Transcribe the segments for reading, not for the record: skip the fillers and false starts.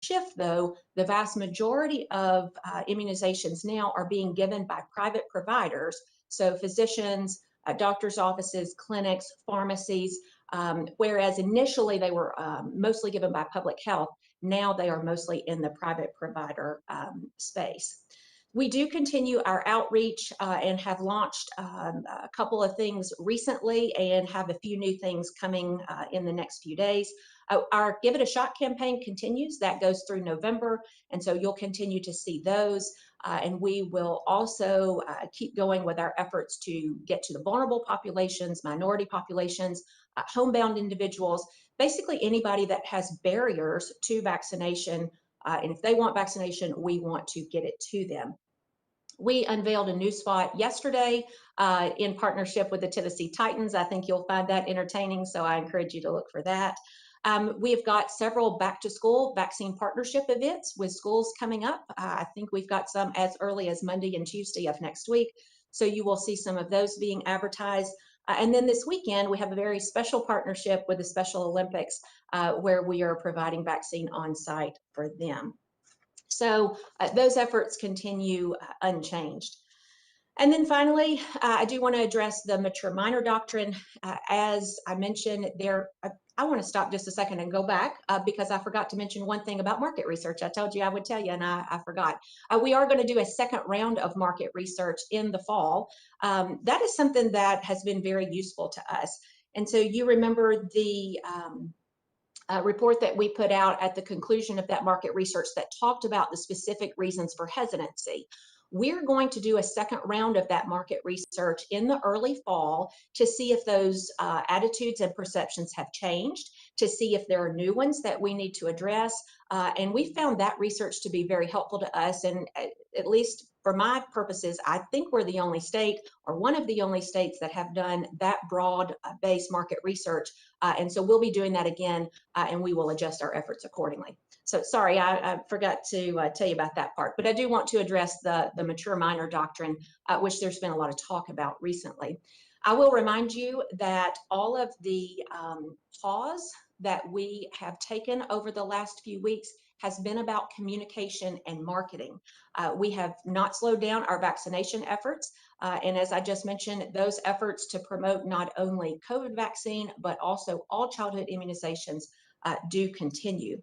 shift, though, the vast majority of immunizations now are being given by private providers, so physicians, doctors' offices, clinics, pharmacies, whereas initially they were mostly given by public health. Now they are mostly in the private provider space. We do continue our outreach and have launched a couple of things recently and have a few new things coming in the next few days. Our Give It a Shot campaign continues. That goes through November, and so you'll continue to see those. And we will also keep going with our efforts to get to the vulnerable populations, minority populations, homebound individuals, basically anybody that has barriers to vaccination. And if they want vaccination, we want to get it to them. We unveiled a new spot yesterday in partnership with the Tennessee Titans. I think you'll find that entertaining, so I encourage you to look for that. We have got several back to school vaccine partnership events with schools coming up. I think we've got some as early as Monday and Tuesday of next week. So you will see some of those being advertised. And then this weekend, we have a very special partnership with the Special Olympics where we are providing vaccine on site for them. So those efforts continue unchanged. And then finally, I do want to address the mature minor doctrine. As I mentioned, I want to stop just a second and go back because I forgot to mention one thing about market research. I told you I would tell you, and I forgot. We are going to do a second round of market research in the fall. That is something that has been very useful to us. And so you remember the report that we put out at the conclusion of that market research that talked about the specific reasons for hesitancy. We're going to do a second round of that market research in the early fall to see if those attitudes and perceptions have changed, to see if there are new ones that we need to address. And we found that research to be very helpful to us. And at least for my purposes, I think we're the only state or one of the only states that have done that broad-based market research. And so we'll be doing that again, and we will adjust our efforts accordingly. So sorry, I forgot to tell you about that part, but I do want to address the mature minor doctrine, which there's been a lot of talk about recently. I will remind you that all of the pause that we have taken over the last few weeks has been about communication and marketing. We have not slowed down our vaccination efforts. And as I just mentioned, those efforts to promote not only COVID vaccine, but also all childhood immunizations do continue.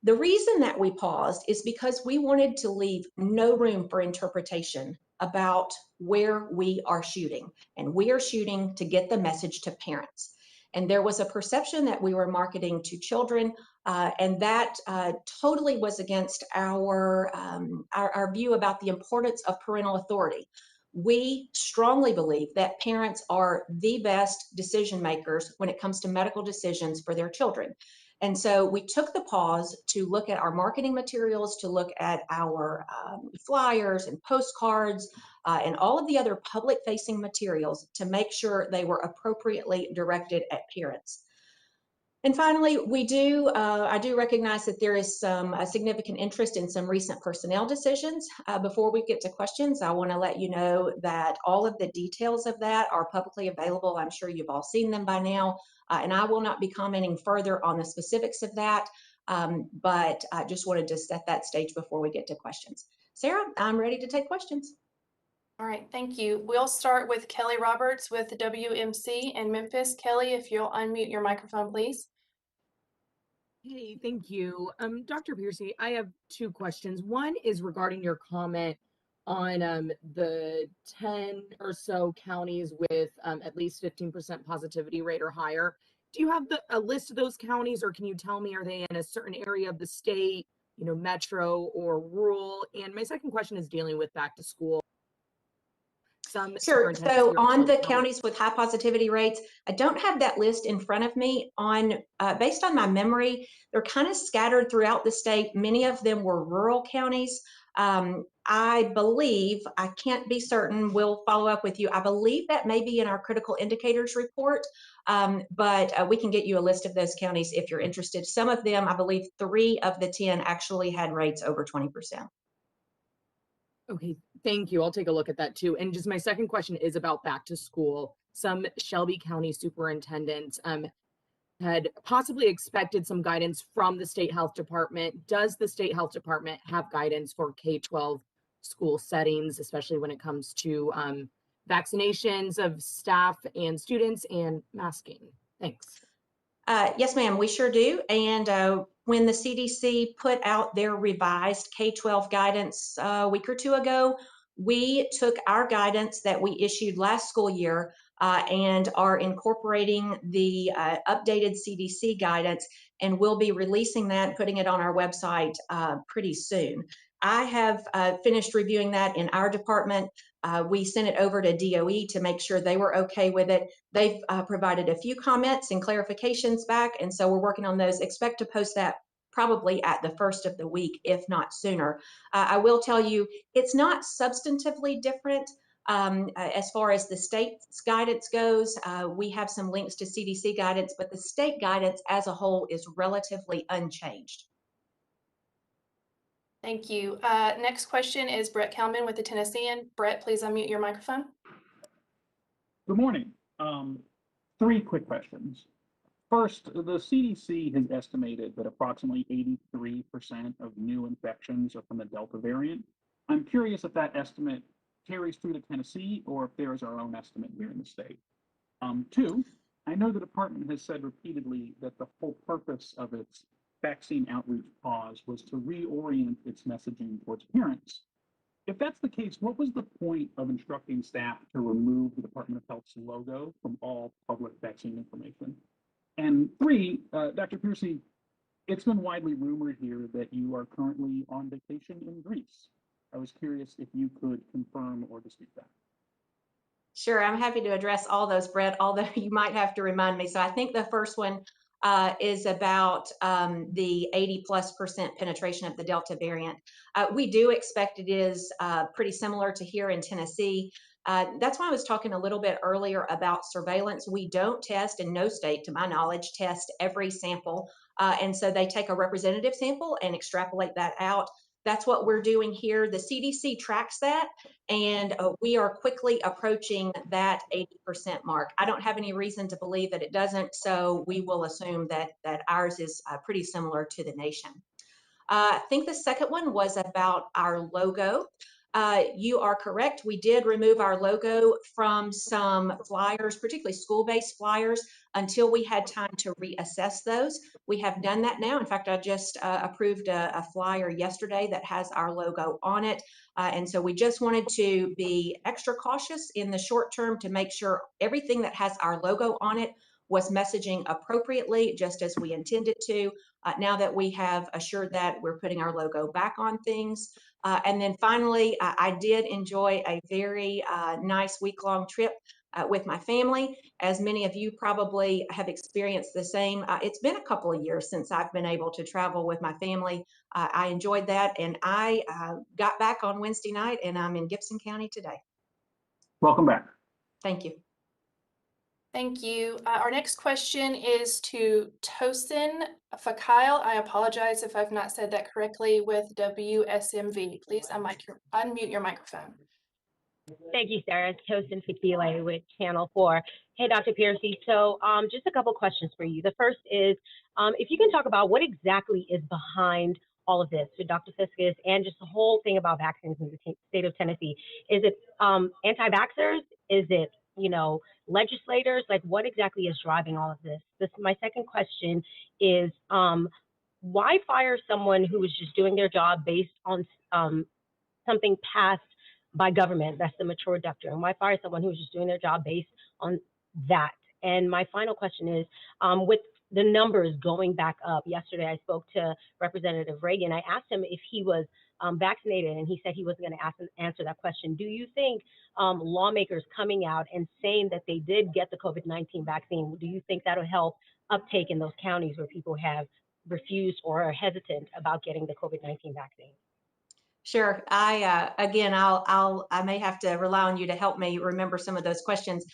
The reason that we paused is because we wanted to leave no room for interpretation about where we are shooting. And we are shooting to get the message to parents. And there was a perception that we were marketing to children, and that totally was against our view about the importance of parental authority. We strongly believe that parents are the best decision makers when it comes to medical decisions for their children. And so we took the pause to look at our marketing materials, to look at our flyers and postcards and all of the other public-facing materials to make sure they were appropriately directed at parents. And finally, I do recognize that there is some significant interest in some recent personnel decisions. Before we get to questions, I want to let you know that all of the details of that are publicly available. I'm sure you've all seen them by now, and I will not be commenting further on the specifics of that, but I just wanted to set that stage before we get to questions. Sarah, I'm ready to take questions. All right, thank you. We'll start with Kelly Roberts with WMC in Memphis. Kelly, if you'll unmute your microphone, please. Hey, thank you. Dr. Piercy, I have two questions. One is regarding your comment on the 10 or so counties with at least 15% positivity rate or higher. Do you have a list of those counties, or can you tell me, are they in a certain area of the state, metro or rural? And my second question is dealing with back to school. Sure. So on the counties with high positivity rates, I don't have that list in front of me. Based on my memory, they're kind of scattered throughout the state. Many of them were rural counties. I believe, I can't be certain, we'll follow up with you. I believe that may be in our critical indicators report, but we can get you a list of those counties if you're interested. Some of them, I believe 3 of the 10 actually had rates over 20%. Okay, thank you. I'll take a look at that too. And just my second question is about back to school. Some Shelby County superintendents had possibly expected some guidance from the state health department. Does the state health department have guidance for K-12 school settings, especially when it comes to vaccinations of staff and students and masking? Thanks. Yes, ma'am, we sure do. And when the CDC put out their revised K-12 guidance a week or two ago, we took our guidance that we issued last school year and are incorporating the updated CDC guidance, and we'll be releasing that, putting it on our website pretty soon. I have finished reviewing that in our department. We sent it over to DOE to make sure they were okay with it. They've provided a few comments and clarifications back, and so we're working on those. Expect to post that probably at the first of the week, if not sooner. I will tell you, it's not substantively different as far as the state's guidance goes. We have some links to CDC guidance, but the state guidance as a whole is relatively unchanged. Thank you. Next question is Brett Kelman with the Tennessean. Brett, please unmute your microphone. Good morning. Three quick questions. First, the CDC has estimated that approximately 83% of new infections are from the Delta variant. I'm curious if that estimate carries through to Tennessee or if there is our own estimate here in the state. Two, I know the department has said repeatedly that the whole purpose of its vaccine outreach pause was to reorient its messaging towards parents. If that's the case, what was the point of instructing staff to remove the Department of Health's logo from all public vaccine information? And three, Dr. Piercy, it's been widely rumored here that you are currently on vacation in Greece. I was curious if you could confirm or dispute that. Sure, I'm happy to address all those, Brett, although you might have to remind me. So I think the first one is about the 80+% penetration of the Delta variant. We do expect it is pretty similar to here in Tennessee. That's why I was talking a little bit earlier about surveillance. We don't test, and no state, to my knowledge, test every sample. And so they take a representative sample and extrapolate that out. That's what we're doing here. The CDC tracks that, and we are quickly approaching that 80% mark. I don't have any reason to believe that it doesn't, so we will assume that ours is pretty similar to the nation. I think the second one was about our logo. You are correct. We did remove our logo from some flyers, particularly school-based flyers, until we had time to reassess those. We have done that now. In fact, I just approved a flyer yesterday that has our logo on it. And so we just wanted to be extra cautious in the short term to make sure everything that has our logo on it was messaging appropriately, just as we intended to. Now that we have assured that, we're putting our logo back on things. And then finally, I did enjoy a very nice week-long trip with my family. As many of you probably have experienced the same, it's been a couple of years since I've been able to travel with my family. I enjoyed that, and I got back on Wednesday night, and I'm in Gibson County today. Welcome back. Thank you. Thank you. Our next question is to Tosin Fakile. I apologize if I've not said that correctly, with WSMV. Please unmute your microphone. Thank you, Sarah. It's Tosin Fakile with Channel 4. Hey, Dr. Piercy. So just a couple questions for you. The first is, if you can talk about what exactly is behind all of this with Dr. Fiscus and just the whole thing about vaccines in the state of Tennessee. Is it anti-vaxxers? Is it, legislators? Like, what exactly is driving all of this? My second question is, why fire someone who was just doing their job based on something passed by government? That's the mature doctor. And why fire someone who was just doing their job based on that? And my final question is, with the numbers going back up, yesterday I spoke to Representative Reagan. I asked him if he was vaccinated, and he said he wasn't going to answer that question. Do you think lawmakers coming out and saying that they did get the COVID-19 vaccine, do you think that'll help uptake in those counties where people have refused or are hesitant about getting the COVID-19 vaccine? Sure. Again, I may have to rely on you to help me remember some of those questions.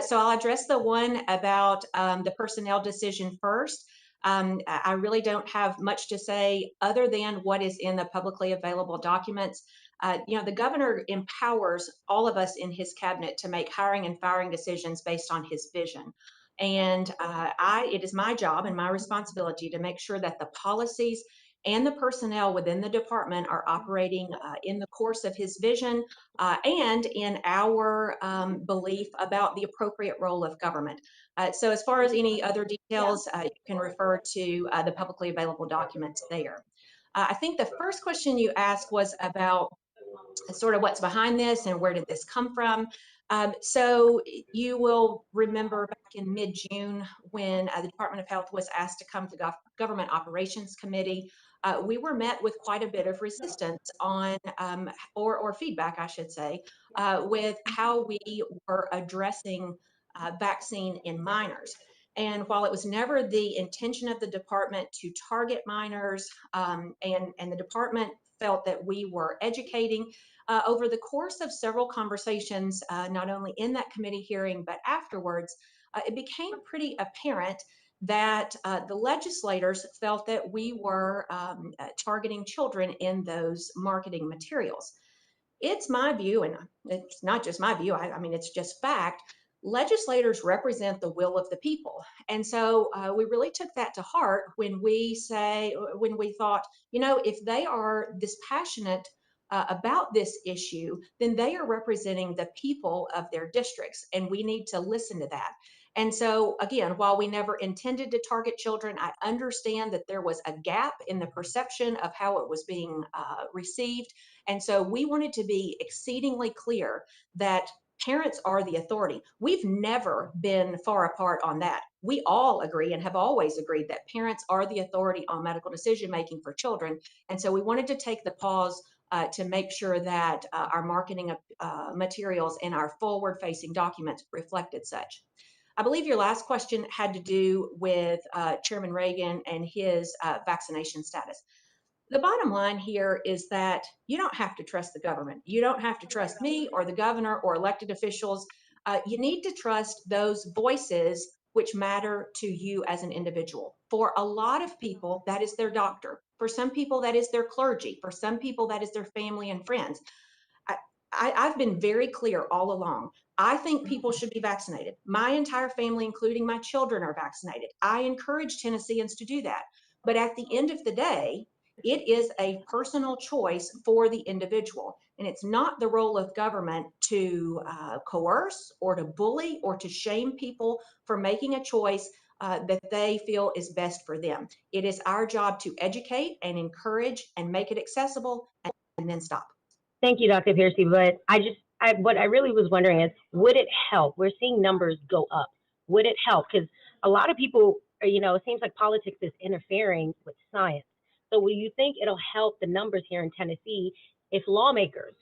So I'll address the one about the personnel decision first. I really don't have much to say other than what is in the publicly available documents. The governor empowers all of us in his cabinet to make hiring and firing decisions based on his vision. And it is my job and my responsibility to make sure that the policies and the personnel within the department are operating in the course of his vision and in our belief about the appropriate role of government. So as far as any other details, you can refer to the publicly available documents there. I think the first question you asked was about sort of what's behind this and where did this come from. So you will remember back in mid-June when the Department of Health was asked to come to the Government Operations Committee. We were met with quite a bit of resistance on, or feedback, I should say, with how we were addressing vaccine in minors. And while it was never the intention of the department to target minors, and the department felt that we were educating, over the course of several conversations, not only in that committee hearing, but afterwards, it became pretty apparent that the legislators felt that we were targeting children in those marketing materials. It's my view, and it's not just my view, I mean, it's just fact. Legislators represent the will of the people. And so we really took that to heart when we thought, if they are this passionate about this issue, then they are representing the people of their districts, and we need to listen to that. And so, again, while we never intended to target children, I understand that there was a gap in the perception of how it was being received. And so we wanted to be exceedingly clear that parents are the authority. We've never been far apart on that. We all agree and have always agreed that parents are the authority on medical decision making for children. And so we wanted to take the pause to make sure that our marketing materials and our forward-facing documents reflected such. I believe your last question had to do with Chairman Reagan and his vaccination status. The bottom line here is that you don't have to trust the government. You don't have to trust me or the governor or elected officials. You need to trust those voices which matter to you as an individual. For a lot of people, that is their doctor. For some people, that is their clergy. For some people, that is their family and friends. I've been very clear all along. I think people should be vaccinated. My entire family, including my children, are vaccinated. I encourage Tennesseans to do that. But at the end of the day, it is a personal choice for the individual. And it's not the role of government to coerce or to bully or to shame people for making a choice that they feel is best for them. It is our job to educate and encourage and make it accessible and then stop. Thank you, Dr. Piercy. But what I really was wondering is, would it help? We're seeing numbers go up. Would it help? Because a lot of people, it seems like politics is interfering with science. So will you think it'll help the numbers here in Tennessee if lawmakers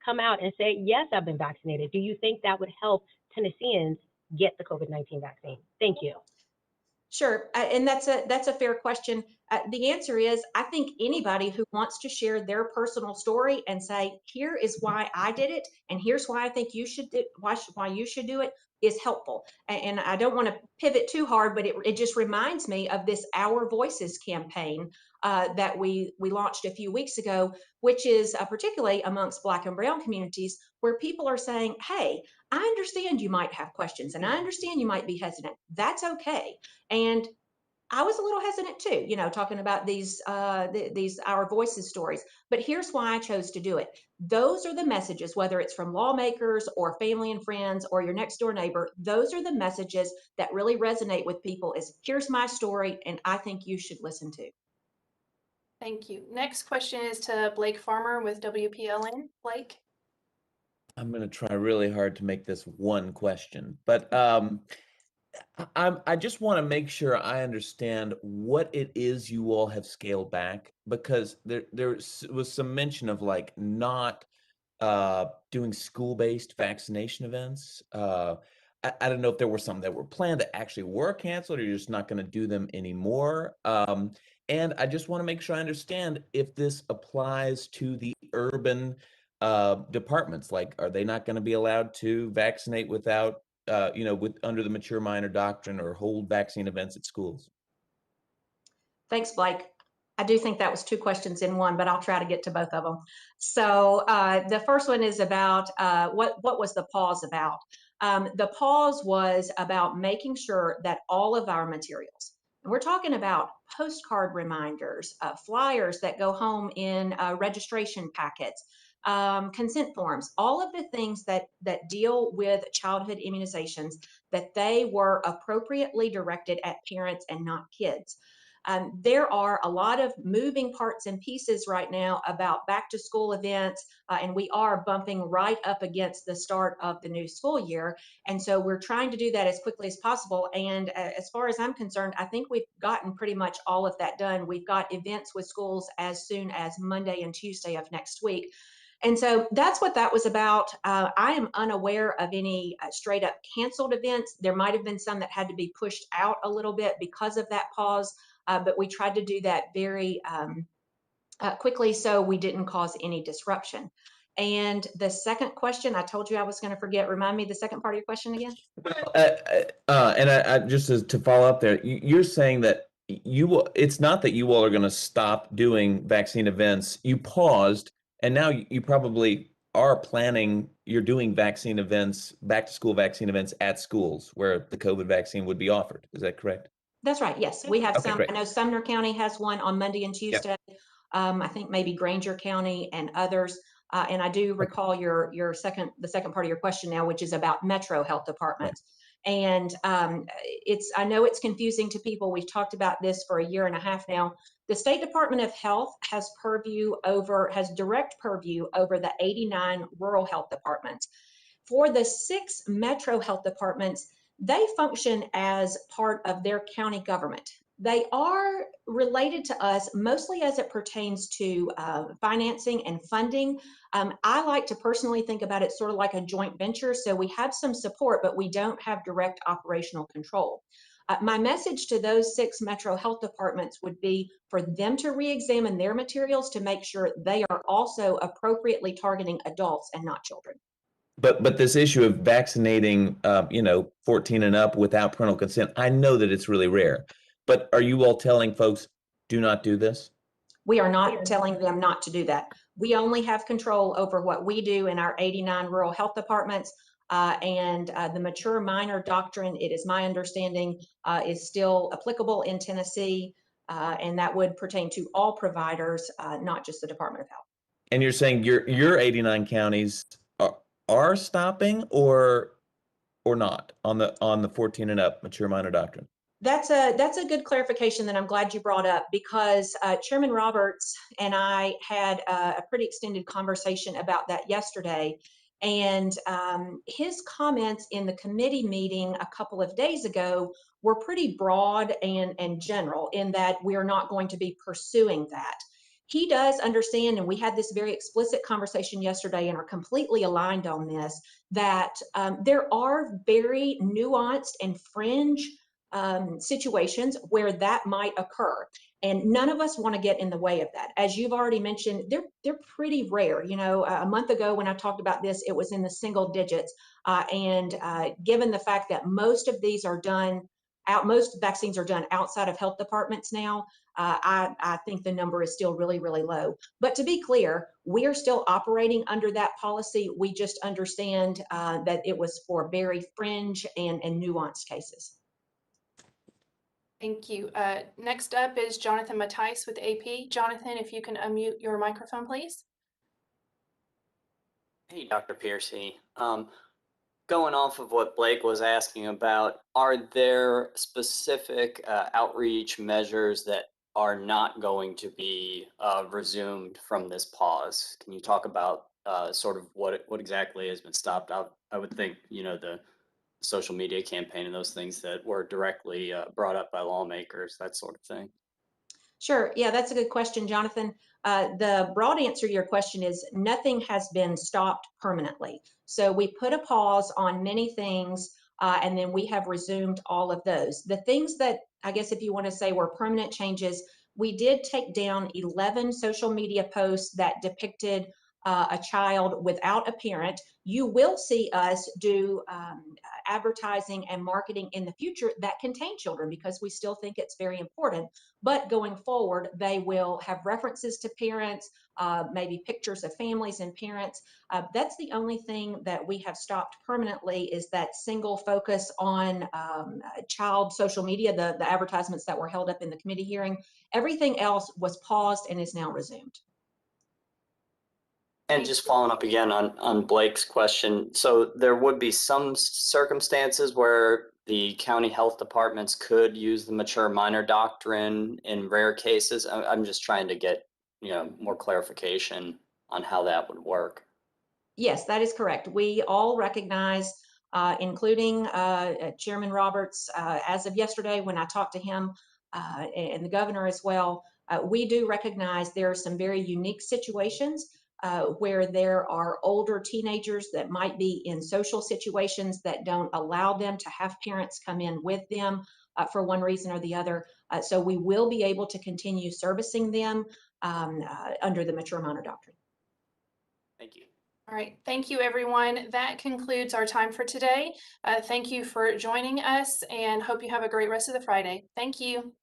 come out and say, yes, I've been vaccinated? Do you think that would help Tennesseans get the COVID-19 vaccine? Thank you. Sure, and that's a fair question. The answer is, I think anybody who wants to share their personal story and say, here is why I did it, and here's why I think you should do, why you should do it, is helpful. And I don't want to pivot too hard, but it just reminds me of this Our Voices campaign that we launched a few weeks ago, which is particularly amongst Black and Brown communities, where people are saying, hey, I understand you might have questions, and I understand you might be hesitant. That's okay. And I was a little hesitant too, talking about these Our Voices stories. But here's why I chose to do it. Those are the messages, whether it's from lawmakers or family and friends or your next door neighbor, those are the messages that really resonate with people is, here's my story, and I think you should listen to. Thank you. Next question is to Blake Farmer with WPLN. Blake? I'm going to try really hard to make this one question, but I just want to make sure I understand what it is you all have scaled back, because there was some mention of like not doing school-based vaccination events. I don't know if there were some that were planned that actually were canceled, or you're just not going to do them anymore. And I just want to make sure I understand if this applies to the urban departments. Like, are they not going to be allowed to vaccinate without, under the mature minor doctrine, or hold vaccine events at schools? Thanks, Blake. I do think that was two questions in one, but I'll try to get to both of them. So the first one is about what was the pause about? The pause was about making sure that all of our materials, and we're talking about postcard reminders, flyers that go home in registration packets, consent forms, all of the things that deal with childhood immunizations, that they were appropriately directed at parents and not kids. There are a lot of moving parts and pieces right now about back to school events, and we are bumping right up against the start of the new school year. And so we're trying to do that as quickly as possible. And as far as I'm concerned, I think we've gotten pretty much all of that done. We've got events with schools as soon as Monday and Tuesday of next week. And so that's what that was about. I am unaware of any straight up canceled events. There might have been some that had to be pushed out a little bit because of that pause, but we tried to do that very quickly so we didn't cause any disruption. And the second question, I told you I was going to forget. Remind me the second part of your question again. Well, and I just to follow up there, you're saying that it's not that you all are going to stop doing vaccine events. You paused, and now you probably are planning, you're doing vaccine events, back to school vaccine events at schools where the COVID vaccine would be offered. Is that correct? That's right. Yes, we have Okay, some. great. I know Sumner County has one on Monday and Yep. Tuesday. I think maybe Granger County and others. And I do recall the second part of your question now, which is about Metro Health Departments. And I know it's confusing to people. We've talked about this for a year and a half now. The State Department of Health has direct purview over the 89 rural health departments. For the 6 Metro Health Departments, they function as part of their county government. They are related to us mostly as it pertains to financing and funding. I like to personally think about it sort of like a joint venture. So we have some support, but we don't have direct operational control. My message to those 6 Metro Health Departments would be for them to re-examine their materials to make sure they are also appropriately targeting adults and not children. But this issue of vaccinating, 14 and up without parental consent, I know that it's really rare. But are you all telling folks, do not do this? We are not telling them not to do that. We only have control over what we do in our 89 rural health departments. And the mature minor doctrine, it is my understanding, is still applicable in Tennessee. And that would pertain to all providers, not just the Department of Health. And you're saying your 89 counties are stopping or not on the 14 and up mature minor doctrine? That's a good clarification that I'm glad you brought up, because Chairman Roberts and I had a pretty extended conversation about that yesterday. And his comments in the committee meeting a couple of days ago were pretty broad and general in that we are not going to be pursuing that. He does understand, and we had this very explicit conversation yesterday and are completely aligned on this, that there are very nuanced and fringe situations where that might occur, and none of us want to get in the way of that. As you've already mentioned, they're pretty rare. A month ago when I talked about this, it was in the single digits, and given the fact that most vaccines are done outside of health departments now, I think the number is still really, really low. But to be clear, we are still operating under that policy. We just understand that it was for very fringe and nuanced cases. Thank you. Next up is Jonathan Mattise with AP. Jonathan, if you can unmute your microphone, please. Hey, Dr. Piercy. Going off of what Blake was asking about, are there specific outreach measures that are not going to be resumed from this pause? Can you talk about sort of what exactly has been stopped? I would think, the social media campaign and those things that were directly brought up by lawmakers, that sort of thing. Sure. Yeah, that's a good question, Jonathan. The broad answer to your question is nothing has been stopped permanently. So we put a pause on many things, and then we have resumed all of those. The things that I guess if you want to say were permanent changes, we did take down 11 social media posts that depicted a child without a parent. You will see us do advertising and marketing in the future that contain children, because we still think it's very important. But going forward, they will have references to parents, maybe pictures of families and parents. That's the only thing that we have stopped permanently, is that single focus on child social media, the advertisements that were held up in the committee hearing. Everything else was paused and is now resumed. And just following up again on Blake's question, so there would be some circumstances where the county health departments could use the mature minor doctrine in rare cases. I'm just trying to get, more clarification on how that would work. Yes, that is correct. We all recognize, including Chairman Roberts, as of yesterday when I talked to him, and the governor as well, we do recognize there are some very unique situations where there are older teenagers that might be in social situations that don't allow them to have parents come in with them for one reason or the other. So we will be able to continue servicing them under the mature minor doctrine. Thank you. All right, thank you, everyone. That concludes our time for today. Thank you for joining us, and hope you have a great rest of the Friday. Thank you.